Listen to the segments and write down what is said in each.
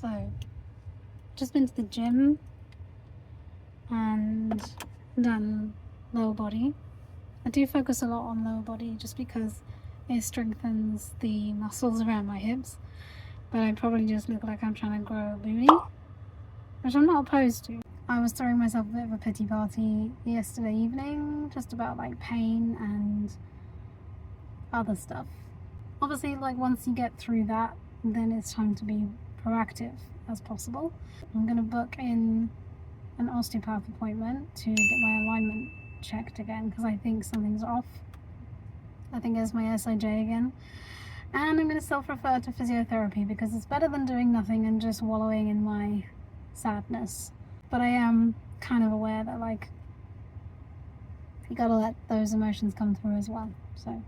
So, just been to the gym and done lower body. I do focus a lot on lower body just because it strengthens the muscles around my hips, but I probably just look like I'm trying to grow a booty, which I'm not opposed to. I was throwing myself a bit of a pity party yesterday evening just about like pain and other stuff. Obviously, like once you get through that, then it's time to be proactive as possible. I'm going to book in an osteopath appointment to get my alignment checked again because I think something's off. I think it's my SIJ again. And I'm going to self-refer to physiotherapy because it's better than doing nothing and just wallowing in my sadness. But I am kind of aware that like you gotta let those emotions come through as well. So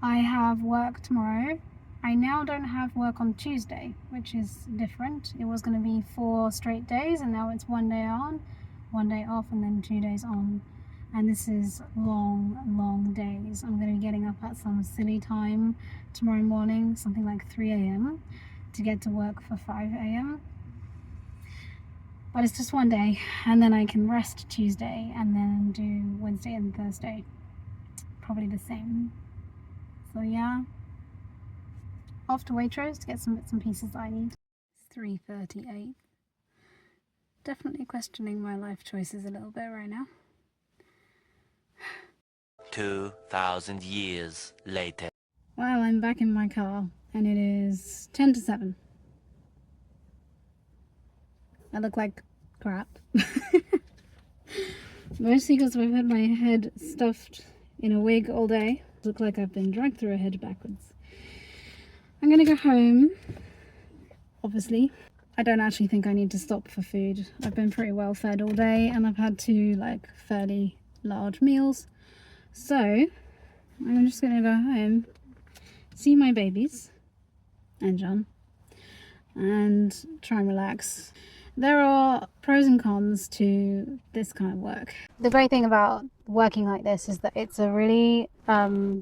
I have work tomorrow. I now don't have work on Tuesday, which is different. It was going to be 4 straight days and now it's 1 day on, 1 day off, and then 2 days on. And this is long days. I'm going to be getting up at some silly time tomorrow morning, something like 3 a.m. to get to work for 5 a.m. But it's just 1 day, and then I can rest Tuesday and then do Wednesday and Thursday. Probably the same. So yeah, off to Waitrose to get some bits and pieces that I need. It's 3:38. Definitely questioning my life choices a little bit right now. 2,000 years later. Well, I'm back in my car and it is 10 to 7. I look like crap. Mostly because I've had my head stuffed in a wig all day. I look like I've been dragged through a hedge backwards. I'm gonna go home, obviously. I don't actually think I need to stop for food. I've been pretty well fed all day and I've had 2 like fairly large meals. So I'm just gonna go home, see my babies and John, and try and relax. There are pros and cons to this kind of work. The great thing about working like this is that it's a really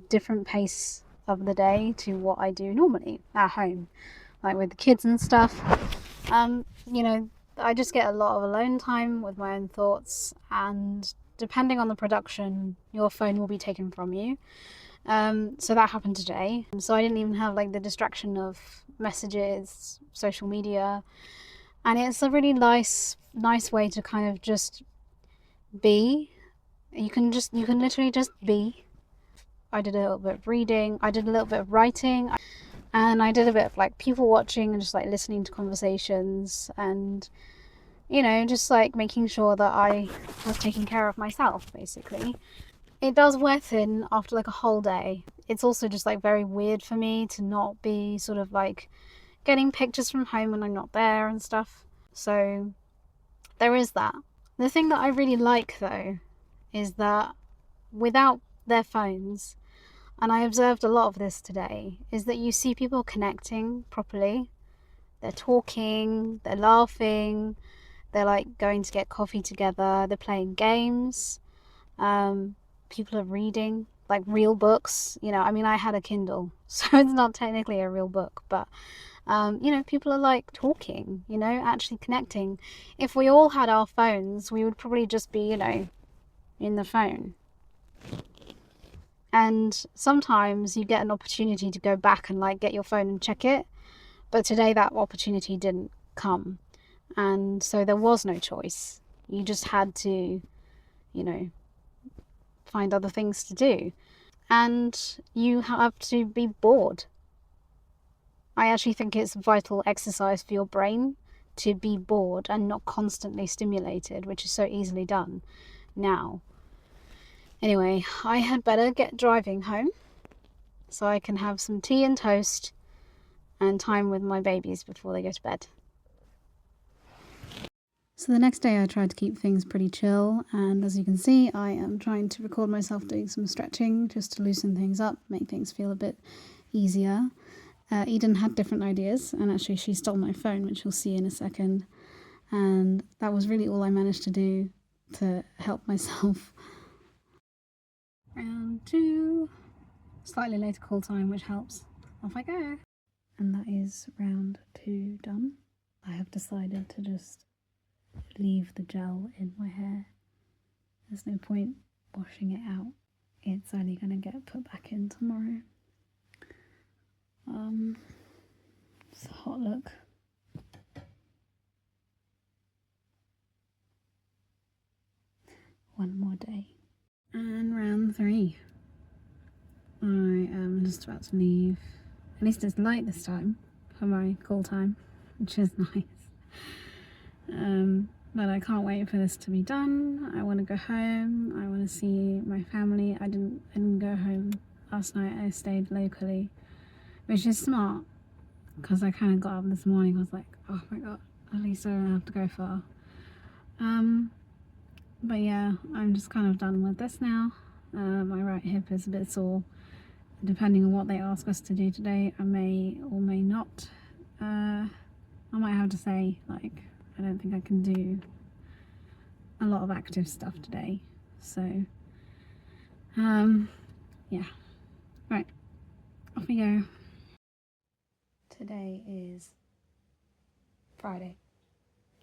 different pace of the day to what I do normally at home, like with the kids and stuff. You know, I just get a lot of alone time with my own thoughts, and depending on the production, your phone will be taken from you. So that happened today. So I didn't even have like the distraction of messages, social media, and it's a really nice way to kind of just be. You can literally just be. I did a little bit of reading, I did a little bit of writing, and I did a bit of like people watching and just like listening to conversations, and you know, just like making sure that I was taking care of myself basically. It does wear thin after like a whole day. It's also just like very weird for me to not be sort of like getting pictures from home when I'm not there and stuff. So there is that. The thing that I really like though is that without their phones, and I observed a lot of this today, is that you see people connecting properly. They're talking, they're laughing, they're like going to get coffee together, they're playing games, people are reading like real books. You know, I mean, I had a Kindle, so it's not technically a real book, but you know, people are like talking, you know, actually connecting. If we all had our phones, we would probably just be, you know, in the phone. And sometimes you get an opportunity to go back and like get your phone and check it, but today that opportunity didn't come, and so there was no choice. You just had to, you know, find other things to do, and you have to be bored. I actually think it's vital exercise for your brain to be bored and not constantly stimulated, which is so easily done now. Anyway, I had better get driving home so I can have some tea and toast and time with my babies before they go to bed. So the next day I tried to keep things pretty chill, and as you can see, I am trying to record myself doing some stretching just to loosen things up, make things feel a bit easier. Eden had different ideas, and actually she stole my phone, which you'll see in a second, and that was really all I managed to do to help myself. Round 2, slightly later call time, which helps. Off I go. And that is round 2 done. I I've decided to just leave the gel in my hair. There's no point washing it out. It's only going to get put back in tomorrow. It's a hot look. One more day. And round 3. I am just about to leave. At least it's light this time for my call time, which is nice. But I can't wait for this to be done. I want to go home. I want to see my family. I didn't go home last night. I stayed locally, which is smart because I kind of got up this morning. I was like, oh my god, at least I don't have to go far. But yeah, I'm just kind of done with this now. My right hip is a bit sore. Depending on what they ask us to do today, I may or may not. I might have to say, like, I don't think I can do a lot of active stuff today. So, yeah. Right, off we go. Today is Friday.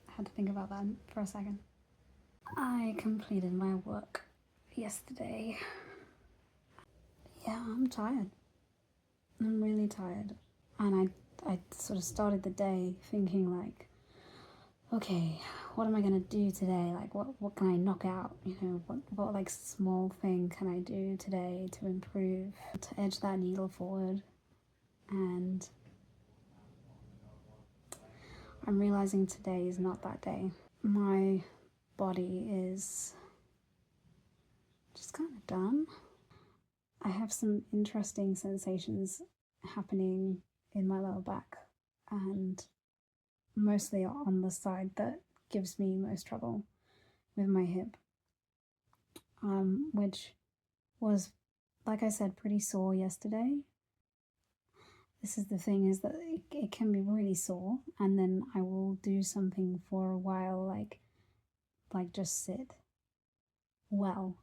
I had to think about that for a second. I completed my work yesterday. Yeah, I'm tired. I'm really tired. And I sort of started the day thinking like, okay, what am I gonna do today? Like what can I knock out? You know, what like small thing can I do today to improve, to edge that needle forward? And I'm realizing today is not that day. My body is just kind of done. I have some interesting sensations happening in my lower back, and mostly on the side that gives me most trouble with my hip, which was, like I said, pretty sore yesterday. This is the thing, is that it can be really sore, and then I will do something for a while, like just sit well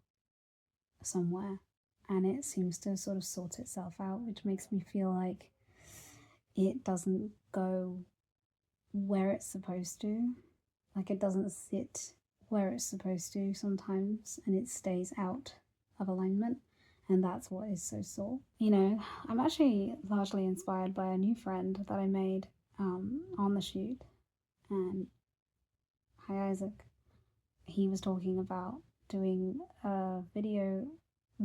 somewhere, and it seems to sort of sort itself out, which makes me feel like it doesn't go where it's supposed to. Like it doesn't sit where it's supposed to sometimes, and it stays out of alignment, and that's what is so sore. You know, I'm actually largely inspired by a new friend that I made on the shoot. And hi Isaac. He was talking about doing a video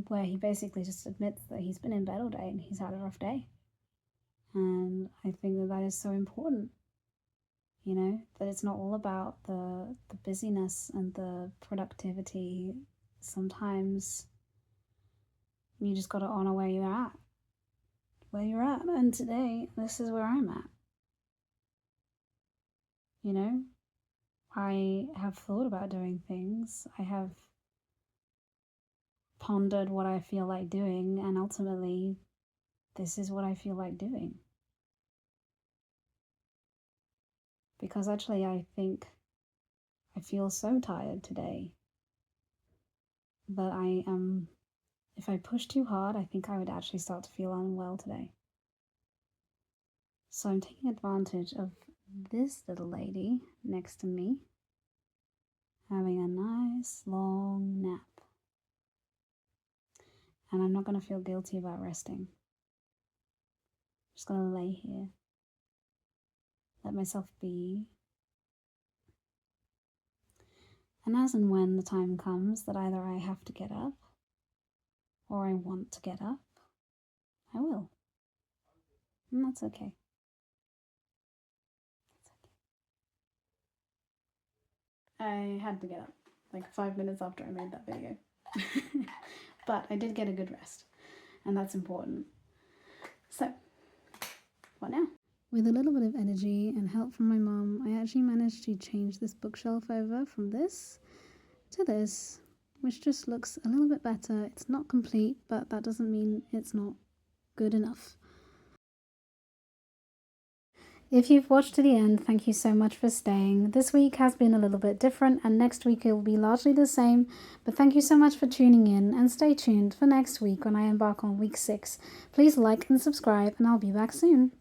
where he basically just admits that he's been in bed all day and he's had a rough day. And I think that that is so important, you know, that it's not all about the busyness and the productivity. Sometimes you just got to honor where you're at. And today, this is where I'm at. You know, I have thought about doing things. I have pondered what I feel like doing, and ultimately, this is what I feel like doing. Because actually, I think I feel so tired today that I am, if I push too hard, I think I would actually start to feel unwell today. So I'm taking advantage of this little lady next to me having a nice long nap. And I'm not going to feel guilty about resting. I'm just going to lay here, let myself be. And as and when the time comes that either I have to get up or I want to get up, I will. And that's okay. I had to get up like 5 minutes after I made that video. But I did get a good rest, and that's important. So, what now? With a little bit of energy and help from my mom, I actually managed to change this bookshelf over from this to this, which just looks a little bit better. It's not complete, but that doesn't mean it's not good enough. If you've watched to the end, thank you so much for staying. This week has been a little bit different, and next week it will be largely the same, but thank you so much for tuning in, and stay tuned for next week when I embark on week 6. Please like and subscribe, and I'll be back soon.